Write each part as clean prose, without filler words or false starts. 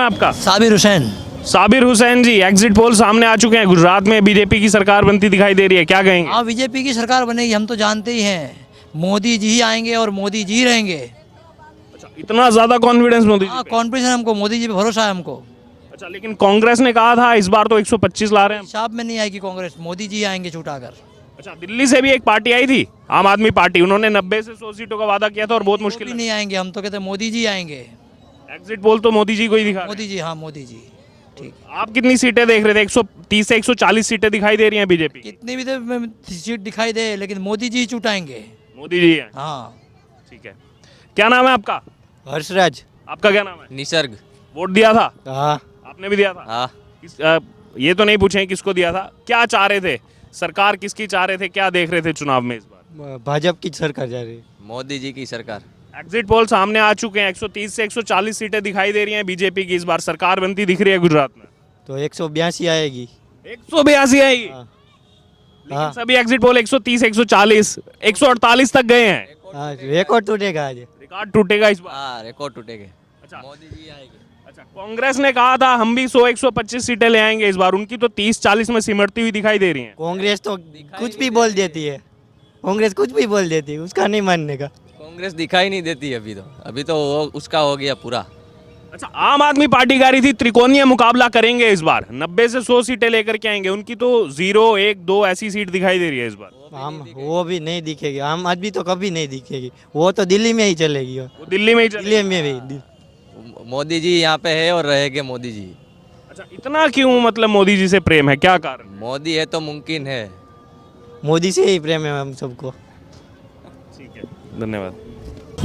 है आपका? साबिर हुसैन। साबिर हुसैन जी, exit poll सामने आ चुके हैं, गुजरात में बीजेपी की सरकार बनती दिखाई दे रही है, क्या कहेंगे? हाँ, बीजेपी की सरकार बनेगी, हम तो जानते ही हैं। मोदी जी ही आएंगे और मोदी जी रहेंगे। अच्छा, इतना ज्यादा कॉन्फिडेंस मोदी जी हाँ, पे? कॉन्फिडेंस है हमको, मोदी जी पे भरोसा है हमको। अच्छा, लेकिन कांग्रेस ने कहा था इस बार तो 125 ला रहे हैं। हिसाब में नहीं आएगी कांग्रेस, मोदी जी आएंगे छुटाकर। अच्छा, दिल्ली से भी एक पार्टी आई थी, आम आदमी पार्टी, उन्होंने 90 से 100 सीटों का वादा किया था और बहुत वो मुश्किल भी लगा। नहीं आएंगे, हम तो कहते हैं मोदी जी आएंगे। एग्जिट पोल तो मोदी जी को ही दिखा रहे मोदी जी, हाँ मोदी जी। ठीक। हैं। आप कितनी सीटें देख रहे थे? 130 से 140 सीटें दिखाई दे रही हैं बीजेपी की। कितनी भी सीट दिखाई दे, लेकिन मोदी जी चुटाएंगे। मोदी जी हैं। हाँ। ठीक है, क्या नाम है आपका? हर्षराज। आपका क्या नाम है? निसर्ग। वोट दिया था हाँ आपने? भी दिया था? हाँ। ये तो नहीं पूछे किसको दिया था, क्या चाह रहे थे, सरकार किसकी चाह रहे थे, क्या देख रहे थे चुनाव में इस बार? भाजपा की सरकार जा रही है। मोदी जी की सरकार। एग्जिट पोल सामने आ चुके हैं, 130 से 140 सीटें दिखाई दे रही हैं बीजेपी की, इस बार सरकार बनती दिख रही है गुजरात में। तो 182 आएगी। 182 आएगी? हाँ। लेकिन हाँ। सभी एग्जिट पोल 130, 140, 148 तक गए हैं। हाँ, रिकॉर्ड टूटेगा आज। रिकॉर्ड टूटेगा इस बार? हाँ, रिकॉर्ड टूटेगा। अच्छा, मोदी जी आएंगे। अच्छा, कांग्रेस ने कहा था हम भी 100, 125 सीटें ले आएंगे इस बार, उनकी तो 30-40 में सिमटती हुई दिखाई दे रही है। कांग्रेस तो कुछ भी बोल देती है। कांग्रेस कुछ भी बोल देती है, उसका नहीं मानने का। कांग्रेस दिखाई नहीं देती अभी तो उसका हो गया पूरा। अच्छा, आम आदमी पार्टी कह रही थी त्रिकोणीय मुकाबला करेंगे इस बार, 90 से 100 सीटें लेकर के आएंगे, उनकी तो 0, 1, 2 ऐसी सीट दिखाई दे रही है इस बार। हम वो भी नहीं दिखेगी, आम आदमी तो कभी नहीं दिखेगी, वो तो दिल्ली में ही चलेगी। वो दिल्ली में ही चलेगी। दिल्ली में भी। मोदी जी यहाँ पे है और रहेंगे मोदी जी। अच्छा, इतना क्यों मतलब मोदी जी से प्रेम है, क्या कारण? मोदी है तो मुमकिन है। मोदी से ही प्रेम है हम सबको। ठीक है, धन्यवाद।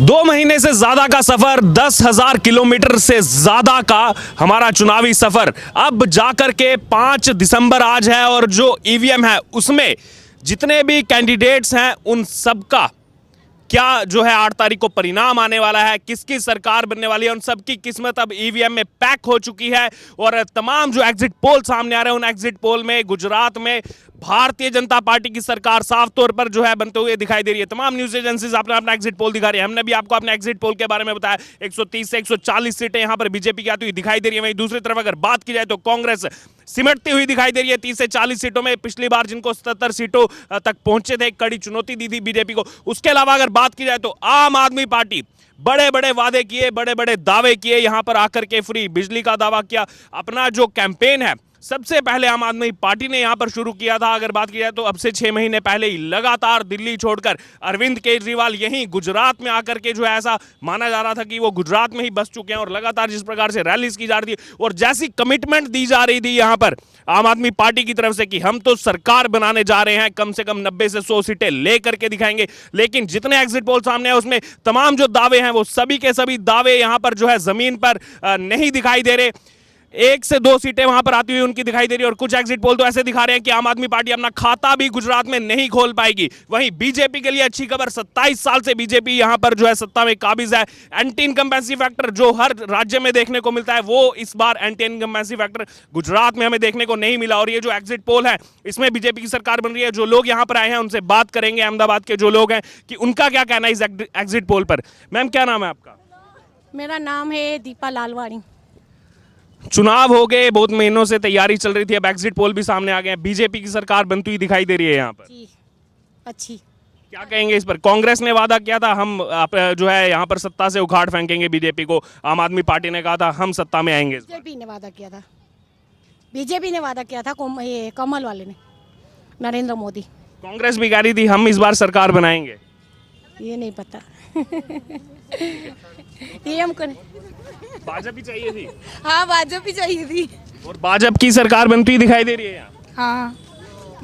2 महीने से ज्यादा का सफर, 10,000 किलोमीटर से ज्यादा का हमारा चुनावी सफर, अब जाकर के 5 दिसंबर आज है और जो ईवीएम है उसमें जितने भी कैंडिडेट्स हैं उन सबका क्या जो है 8 तारीख को परिणाम आने वाला है, किसकी सरकार बनने वाली है, उन सबकी किस्मत अब ईवीएम में पैक हो चुकी है। और तमाम जो एग्जिट पोल सामने आ रहे हैं उन एग्जिट पोल में गुजरात में भारतीय जनता पार्टी की सरकार साफ तौर पर जो है बनते हुए दिखाई दे रही है। तमाम न्यूज एजेंसीज अपना अपना एग्जिट पोल दिखा रही है, हमने भी आपको अपने एग्जिट पोल के बारे में बताया। 130 से 140 सीटें यहां पर बीजेपी की आती हुई दिखाई दे रही है। वहीं दूसरी तरफ अगर बात की जाए तो कांग्रेस सिमटती हुई दिखाई दे रही है 30 से 40 सीटों में। पिछली बार जिनको 77 सीटों तक पहुंचे थे, कड़ी चुनौती दी थी बीजेपी को। उसके अलावा अगर बात की जाए तो आम आदमी पार्टी बड़े बड़े वादे किए, बड़े बड़े दावे किए, यहां पर आकर के फ्री बिजली का दावा किया। अपना जो कैंपेन है सबसे पहले आम आदमी पार्टी ने यहां पर शुरू किया था। अगर बात की जाए तो अब से 6 महीने पहले ही लगातार दिल्ली छोड़कर अरविंद केजरीवाल यहीं गुजरात में आकर के जो है ऐसा माना जा रहा था कि वो गुजरात में ही बस चुके हैं। और लगातार जिस प्रकार से रैलीज की जा रही थी और जैसी कमिटमेंट दी जा रही थी यहां पर आम आदमी पार्टी की तरफ से कि हम तो सरकार बनाने जा रहे हैं, कम से कम 90 से 100 सीटें लेकर के दिखाएंगे। लेकिन जितने एग्जिट पोल सामने है उसमें तमाम जो दावे हैं वो सभी के सभी दावे यहां पर जो है जमीन पर नहीं दिखाई दे रहे। 1 से 2 सीटें वहां पर आती हुई उनकी दिखाई दे रही है। और कुछ एग्जिट पोल तो ऐसे दिखा रहे हैं कि आम आदमी पार्टी अपना खाता भी गुजरात में नहीं खोल पाएगी। वहीं बीजेपी के लिए अच्छी खबर, 27 साल से बीजेपी यहां पर जो है सत्ता में काबिज है। एंटी इनकम्बेंसी फैक्टर जो हर राज्य में देखने को मिलता है वो इस बार एंटी इनकम्बेंसी फैक्टर गुजरात में हमें देखने को नहीं मिला। और ये जो एग्जिट पोल है इसमें बीजेपी की सरकार बन रही है। जो लोग यहां पर आए हैं उनसे बात करेंगे, अहमदाबाद के जो लोग हैं, कि उनका क्या कहना है इस एग्जिट पोल पर। मैम, क्या नाम है आपका? मेरा नाम है दीपा लालवाणी। चुनाव हो गए, बहुत महीनों से तैयारी चल रही थी, अब एग्जिट पोल भी सामने आ गए हैं, बीजेपी की सरकार बनती हुई दिखाई दे रही है यहाँ पर। जी, अच्छी। क्या कहेंगे इस पर? कांग्रेस ने वादा किया था हम जो है यहाँ पर सत्ता से उखाड़ फेंकेंगे बीजेपी को। आम आदमी पार्टी ने कहा था हम सत्ता में आएंगे। बीजेपी ने वादा किया था, बीजेपी ने वादा किया था, ये कमल वाले ने, नरेंद्र मोदी। कांग्रेस भी कह रही थी हम इस बार सरकार बनाएंगे। ये नहीं पता। ये हमको भाजपा ही चाहिए थी। हाँ, भाजपा ही चाहिए थी। और भाजपा की सरकार बनती हुई दिखाई दे रही है यहाँ। हाँ,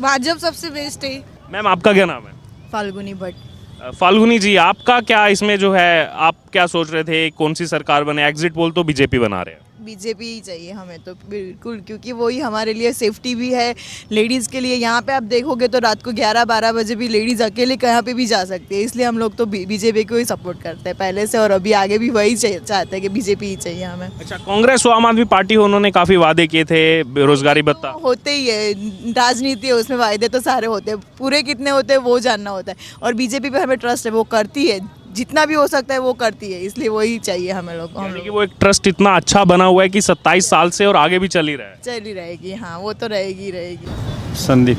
भाजपा सबसे बेस्ट है। मैम, आपका क्या नाम है? फाल्गुनी भट्ट। फाल्गुनी जी, आपका क्या इसमें जो है, आप क्या सोच रहे थे कौन सी सरकार बने? एग्जिट पोल तो बीजेपी बना रहे हैं। बीजेपी ही चाहिए हमें तो बिल्कुल, क्योंकि वही हमारे लिए सेफ्टी भी है लेडीज़ के लिए। यहाँ पे आप देखोगे तो रात को 11-12 बजे भी लेडीज़ अकेले कहाँ पे भी जा सकती है। इसलिए हम लोग तो बीजेपी को ही सपोर्ट करते हैं पहले से, और अभी आगे भी वही चाहते हैं कि बीजेपी ही चाहिए हमें। अच्छा, कांग्रेस और आम आदमी पार्टी हो, उन्होंने काफ़ी वादे किए थे, बेरोजगारी भत्ता। होते ही है, राजनीति है उसमें वायदे तो सारे होते हैं, पूरे कितने होते हैं वो जानना होता है। और बीजेपी पे हमें ट्रस्ट है, वो करती है जितना भी हो सकता है वो करती है, इसलिए वही चाहिए हमें लोग हम यानी कि लोग वो एक ट्रस्ट इतना अच्छा बना हुआ है कि 27 साल से और आगे भी चल ही रहा है। चल ही रहेगी। हाँ, वो तो रहेगी रहेगी। संदीप।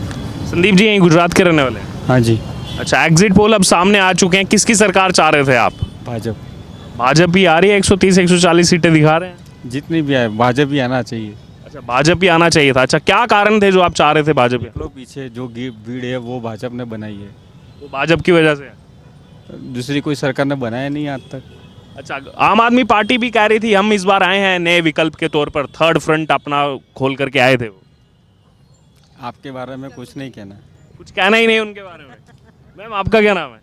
संदीप जी यहीं गुजरात के रहने वाले हैं। हाँ जी। अच्छा, एग्जिट पोल अब सामने आ चुके हैं, किसकी सरकार चाह रहे थे आप? भाजपा। भाजपा ही आ रही है, 130 140 सीटें दिखा रहे हैं। जितनी भी आए भाजपा ही आना चाहिए। अच्छा, भाजपा ही आना चाहिए था। अच्छा, क्या कारण थे जो आप चाह रहे थे भाजपा? लोग पीछे जो भीड़ है वो भाजपा ने बनाई है, वो भाजपा की वजह से है। दूसरी कोई सरकार ने बनाया नहीं आज तक। अच्छा, आम आदमी पार्टी भी कह रही थी हम इस बार आए हैं नए विकल्प के तौर पर, थर्ड फ्रंट अपना खोल करके आए थे वो। आपके बारे में कुछ नहीं कहना। कुछ कहना ही नहीं उनके बारे में। मैम आपका क्या नाम है?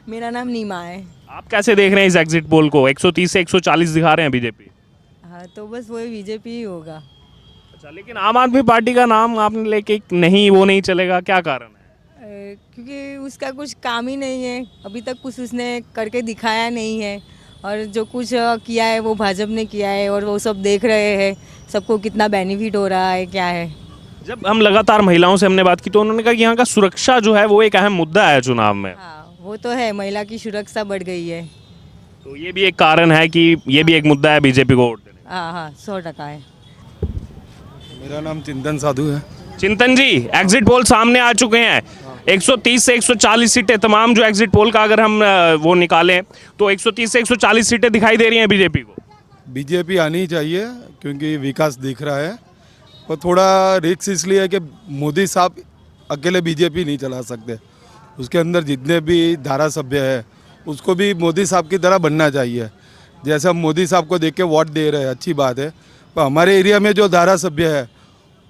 मेरा नाम नीमा है। आप कैसे देख रहे हैं इस एग्जिट पोल को? 130 से 140 दिखा रहे हैं बीजेपी। हाँ, तो बस वही बीजेपी ही होगा। अच्छा, लेकिन आम आदमी पार्टी का नाम आपने लेके नहीं, वो नहीं चलेगा, क्या कारण है? क्योंकि उसका कुछ काम ही नहीं है, अभी तक कुछ उसने करके दिखाया नहीं है, और जो कुछ किया है वो भाजपा ने किया है, और वो सब देख रहे हैं सबको कितना बेनिफिट हो रहा है क्या है। जब हम लगातार महिलाओं से हमने बात की तो उन्होंने कहा कि यहाँ का सुरक्षा जो है वो एक अहम मुद्दा है चुनाव में। हाँ, वो तो है, महिला की सुरक्षा बढ़ गई है। तो ये भी एक कारण है कि ये भी एक मुद्दा है बीजेपी को वोट देने। हाँ हाँ, 100% है। मेरा नाम चिंतन साधु है। चिंतन जी, एग्जिट पोल सामने आ चुके हैं। 130 से 140 सीटें, तमाम जो एग्जिट पोल का अगर हम वो निकालें तो 130 से 140 सीटें दिखाई दे रही हैं बीजेपी को। बीजेपी आनी ही चाहिए क्योंकि विकास दिख रहा है, और थोड़ा रिस्क इसलिए है कि मोदी साहब अकेले बीजेपी नहीं चला सकते। उसके अंदर जितने भी धारा सभ्य है उसको भी मोदी साहब की तरह बनना चाहिए। जैसे हम मोदी साहब को देख के वोट दे रहे हैं, अच्छी बात है, पर हमारे एरिया में जो धारा सभ्य है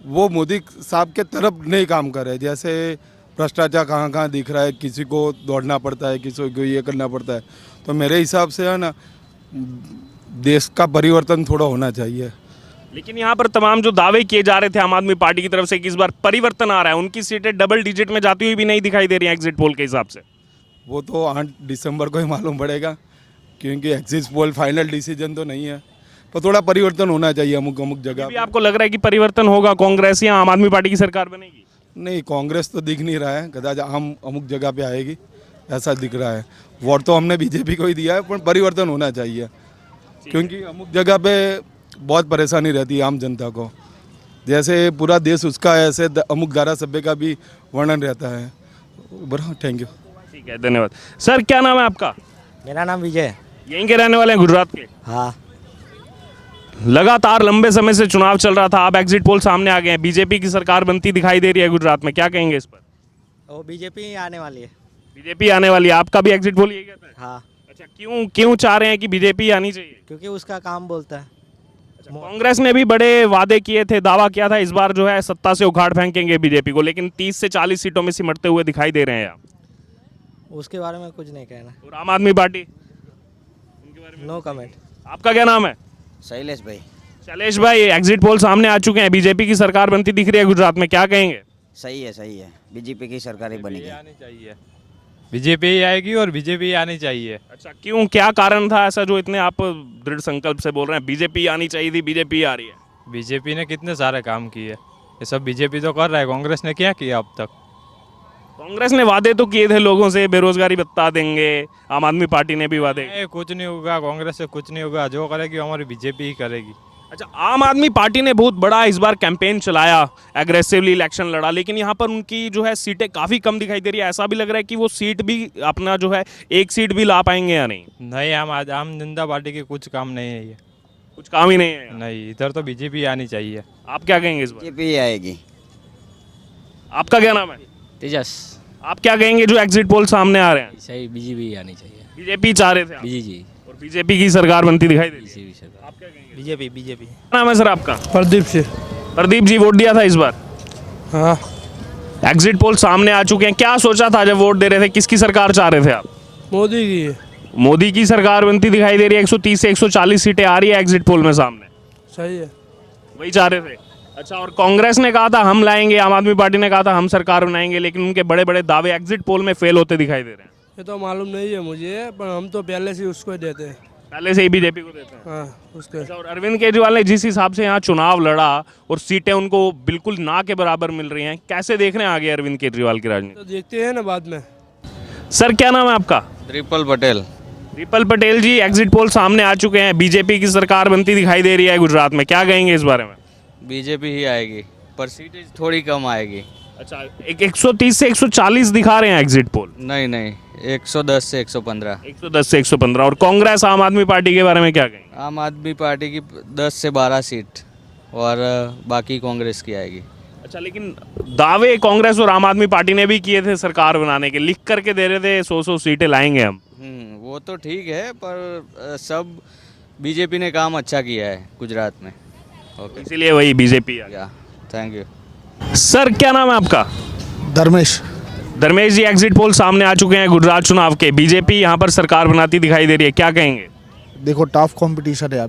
वो मोदी साहब के तरफ नहीं काम कर रहे। जैसे भ्रष्टाचार कहाँ कहाँ दिख रहा है, किसी को दौड़ना पड़ता है, किसी को ये करना पड़ता है। तो मेरे हिसाब से है ना, देश का परिवर्तन थोड़ा होना चाहिए। लेकिन यहाँ पर तमाम जो दावे किए जा रहे थे आम आदमी पार्टी की तरफ से कि इस बार परिवर्तन आ रहा है, उनकी सीटें डबल डिजिट में जाती हुई भी नहीं दिखाई दे रही हैं एग्जिट पोल के हिसाब से। वो तो 8 दिसंबर को ही मालूम पड़ेगा, क्योंकि एग्जिट पोल फाइनल डिसीजन तो नहीं है, पर थोड़ा परिवर्तन होना चाहिए अमुक अमुक जगह भी पे। आपको लग रहा है कि परिवर्तन होगा, कांग्रेस या आम आदमी पार्टी की सरकार बनेगी? नहीं, कांग्रेस तो दिख नहीं रहा है, कदाच आम अमुक जगह पे आएगी ऐसा दिख रहा है। वोट तो हमने बीजेपी को ही दिया है, पर परिवर्तन होना चाहिए, क्योंकि अमुक जगह पे बहुत परेशानी रहती है आम जनता को। जैसे पूरा देश उसका है, ऐसे अमुक धारा सभ्य का भी वर्णन रहता है। बड़ा थैंक यू। ठीक है, धन्यवाद। सर क्या नाम है आपका? मेरा नाम विजय है। यहीं के रहने वाले हैं, गुजरात के? हाँ। लगातार लंबे समय से चुनाव चल रहा था, अब एग्जिट पोल सामने आ गए हैं, बीजेपी की सरकार बनती दिखाई दे रही है गुजरात में, क्या कहेंगे इस पर? वो बीजेपी ही आने वाली है। बीजेपी आने वाली है, आपका भी एग्जिट पोल यही कहता है? हाँ, अच्छा, क्यों चाह रहे हैं कि बीजेपी आनी चाहिए? क्योंकि उसका काम बोलता है। कांग्रेस ने भी बड़े वादे किए थे, दावा किया था इस बार जो है सत्ता से उखाड़ फेंकेंगे बीजेपी को, लेकिन 30 से 40 सीटों में सिमटते हुए दिखाई दे रहे हैं आप। उसके बारे में कुछ नहीं कहना। और आम आदमी पार्टी? No comment. आपका क्या नाम है? शैलेश भाई। शैलेश भाई, एग्जिट पोल सामने आ चुके हैं, बीजेपी की सरकार बनती दिख रही है गुजरात में, क्या कहेंगे? सही है, बीजेपी की सरकार ही बनेगी। आनी चाहिए, बीजेपी ही आएगी और बीजेपी ही आनी चाहिए। अच्छा, क्यों, क्या कारण था ऐसा जो इतने आप दृढ़ संकल्प से बोल रहे हैं बीजेपी आनी चाहिए थी, बीजेपी आ रही है? बीजेपी ने कितने सारे काम किए, ये सब बीजेपी तो कर रहा है। कांग्रेस ने क्या किया अब तक? कांग्रेस ने वादे तो किए थे लोगों से, बेरोजगारी भत्ता देंगे, आम आदमी पार्टी ने भी वादे। कुछ नहीं होगा, कांग्रेस से कुछ नहीं होगा, जो करेगी हमारी बीजेपी ही करेगी। अच्छा, आम आदमी पार्टी ने बहुत बड़ा इस बार कैंपेन चलाया, एग्रेसिवली इलेक्शन लड़ा, लेकिन यहाँ पर उनकी जो है सीटें काफ़ी कम दिखाई दे रही है। ऐसा भी लग रहा है कि वो सीट भी अपना जो है एक सीट भी ला पाएंगे या नहीं? नहीं, आम जनता पार्टी के कुछ काम नहीं है, ये कुछ काम ही नहीं है। नहीं, इधर तो बीजेपी आनी चाहिए। आप क्या कहेंगे इस बार? बीजेपी आएगी। आपका क्या नाम है? तेजस। आप क्या कहेंगे जो एग्जिट पोल सामने आ रहे हैं? सही, बीजेपी आनी चाहिए। बीजेपी चाह रहे थे आप? बीजेपी। और बीजेपी की सरकार बनती दिखाई दे रही है। आप क्या कहेंगे? बीजेपी। क्या नाम है सर आपका? प्रदीप से। प्रदीप जी, वोट दिया था इस बार? हाँ। एग्जिट पोल सामने आ चुके हैं, क्या सोचा था जब वोट दे रहे थे, किसकी सरकार चाह रहे थे आप? मोदी की है। मोदी की सरकार बनती दिखाई दे रही है, 130 से 140 सीटें आ रही है एग्जिट पोल में सामने। सही है। वही चाह रहे थे। अच्छा, और कांग्रेस ने कहा था हम लाएंगे, आम आदमी पार्टी ने कहा था हम सरकार बनाएंगे, लेकिन उनके बड़े बड़े दावे एग्जिट पोल में फेल होते दिखाई दे रहे हैं। ये तो मालूम नहीं है मुझे, पर हम तो पहले से उसको ही देते हैं। पहले से ही बीजेपी को देते हैं? हाँ, उसके। अच्छा, और अरविंद केजरीवाल ने जिस हिसाब से यहाँ चुनाव लड़ा और सीटें उनको बिल्कुल ना के बराबर मिल रही हैं, कैसे देख रहे हैं आगे अरविंद केजरीवाल की राजनीति? तो देखते हैं ना बाद में। सर क्या नाम है आपका? ट्रिपल पटेल। दीपल पटेल जी, एग्जिट पोल सामने आ चुके हैं, बीजेपी की सरकार बनती दिखाई दे रही है गुजरात में, क्या कहेंगे इस बारे में? बीजेपी ही आएगी, परसेंटेज थोड़ी कम आएगी। अच्छा, 130 से 140 दिखा रहे हैं एग्जिट पोल। नहीं नहीं, 110 से 115। 110 से 115। और कांग्रेस आम आदमी पार्टी के बारे में क्या कहेंगे? आम आदमी पार्टी की 10 से 12 सीट और बाकी कांग्रेस की आएगी। अच्छा, लेकिन दावे कांग्रेस और आम आदमी पार्टी ने भी किए थे सरकार बनाने के, लिख करके दे रहे थे 100 सीटें लाएंगे हम। वो तो ठीक है, पर सब बीजेपी ने काम अच्छा किया है गुजरात में। ओके, इसीलिए वही बीजेपी आ गया। या थैंक यू। सर, क्या नाम है आपका? धर्मेश। धर्मेश जी, एग्जिट पोल सामने आ चुके हैं गुजरात चुनाव के, बीजेपी यहाँ पर सरकार बनाती दिखाई दे रही है, क्या कहेंगे? देखो, टफ कंपटीशन है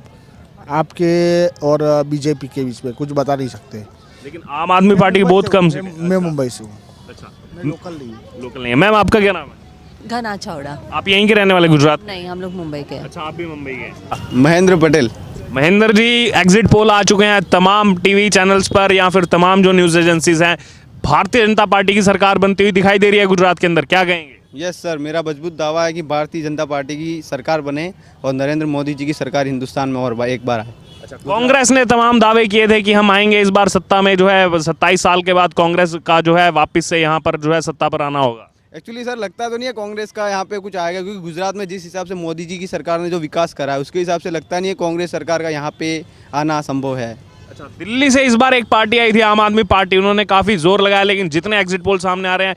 आपके और बीजेपी के बीच में, कुछ बता नहीं सकते। लेकिन आम आदमी पार्टी की बहुत कम सीटें। मैं मुंबई से हूँ। अच्छा, मैं लोकल नहीं हूँ। लोकल नहीं है। मैम, आपका क्या नाम है? घना चौड़ा। आप यहीं के रहने वाले गुजरात? नहीं, हम लोग मुंबई के। अच्छा, आप भी मुंबई के? महेंद्र पटेल। महेंद्र जी, एग्जिट पोल आ चुके हैं तमाम टीवी चैनल्स पर या फिर तमाम जो न्यूज़ एजेंसीज हैं, भारतीय जनता पार्टी की सरकार बनती हुई दिखाई दे रही है गुजरात के अंदर, क्या कहेंगे? यस सर, मेरा मजबूत दावा है कि भारतीय जनता पार्टी की सरकार बने और नरेंद्र मोदी जी की सरकार हिंदुस्तान में और एक बार आए। अच्छा, कांग्रेस ने तमाम दावे किए थे कि हम आएंगे इस बार सत्ता में, जो है 27 साल के बाद कांग्रेस का जो है वापस से यहाँ पर जो है सत्ता पर आना होगा। एक्चुअली सर, लगता तो नहीं है कांग्रेस का यहाँ पे कुछ आएगा, क्योंकि गुजरात में जिस हिसाब से मोदी जी की सरकार ने जो विकास करा है उसके हिसाब से लगता नहीं है कांग्रेस सरकार का यहाँ पे आना संभव है। अच्छा, दिल्ली से इस बार एक पार्टी आई थी, आम आदमी पार्टी, उन्होंने काफ़ी जोर लगाया, लेकिन जितने एग्जिट पोल सामने आ रहे हैं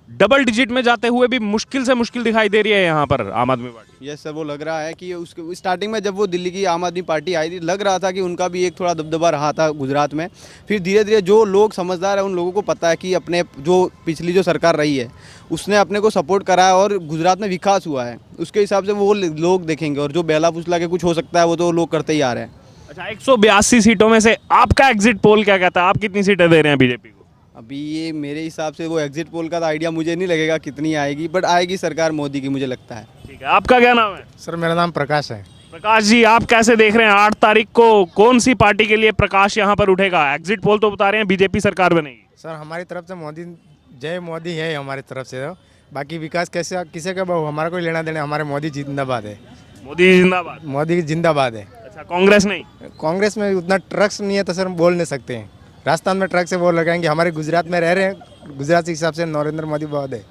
डबल डिजिट में जाते हुए भी मुश्किल से मुश्किल दिखाई दे रही है यहाँ पर आम आदमी पार्टी। यस सर, वो लग रहा है कि उसके स्टार्टिंग में जब वो दिल्ली की आम आदमी पार्टी आई थी, लग रहा था कि उनका भी एक थोड़ा दबदबा रहा था गुजरात में। फिर धीरे धीरे जो लोग समझदार है उन लोगों को पता है कि अपने जो पिछली जो सरकार रही है उसने अपने को सपोर्ट करा है और गुजरात में विकास हुआ है, उसके हिसाब से वो लोग देखेंगे। और जो बेला फुसला के कुछ हो सकता है वो तो लोग करते ही आ रहे हैं। अच्छा, 182 सीटों में से आपका एग्जिट पोल क्या कहता है, आप कितनी सीटें दे रहे हैं बीजेपी को? अभी ये मेरे हिसाब से वो एग्जिट पोल का तो आइडिया मुझे नहीं लगेगा कितनी आएगी, बट आएगी सरकार मोदी की, मुझे लगता है। ठीक है, आपका क्या नाम है? सर, मेरा नाम प्रकाश है। प्रकाश जी, आप कैसे देख रहे हैं 8 तारीख को कौन सी पार्टी के लिए प्रकाश यहाँ पर उठेगा? एग्जिट पोल तो बता रहे हैं बीजेपी सरकार बनेगी। सर, हमारी तरफ से मोदी, जय मोदी है हमारी तरफ से। तो बाकी विकास कैसे किसे का हमारा कोई लेना देना, हमारे मोदी जिंदाबाद है। मोदी जिंदाबाद? मोदी जिंदाबाद है। अच्छा, कांग्रेस नहीं? कांग्रेस में उतना ट्रक्स नहीं है तो सर बोल नहीं सकते हैं। राजस्थान में ट्रक से बोल लगाएंगे, हमारे गुजरात में रह रहे हैं, गुजरात के हिसाब से नरेंद्र मोदी बहुत है।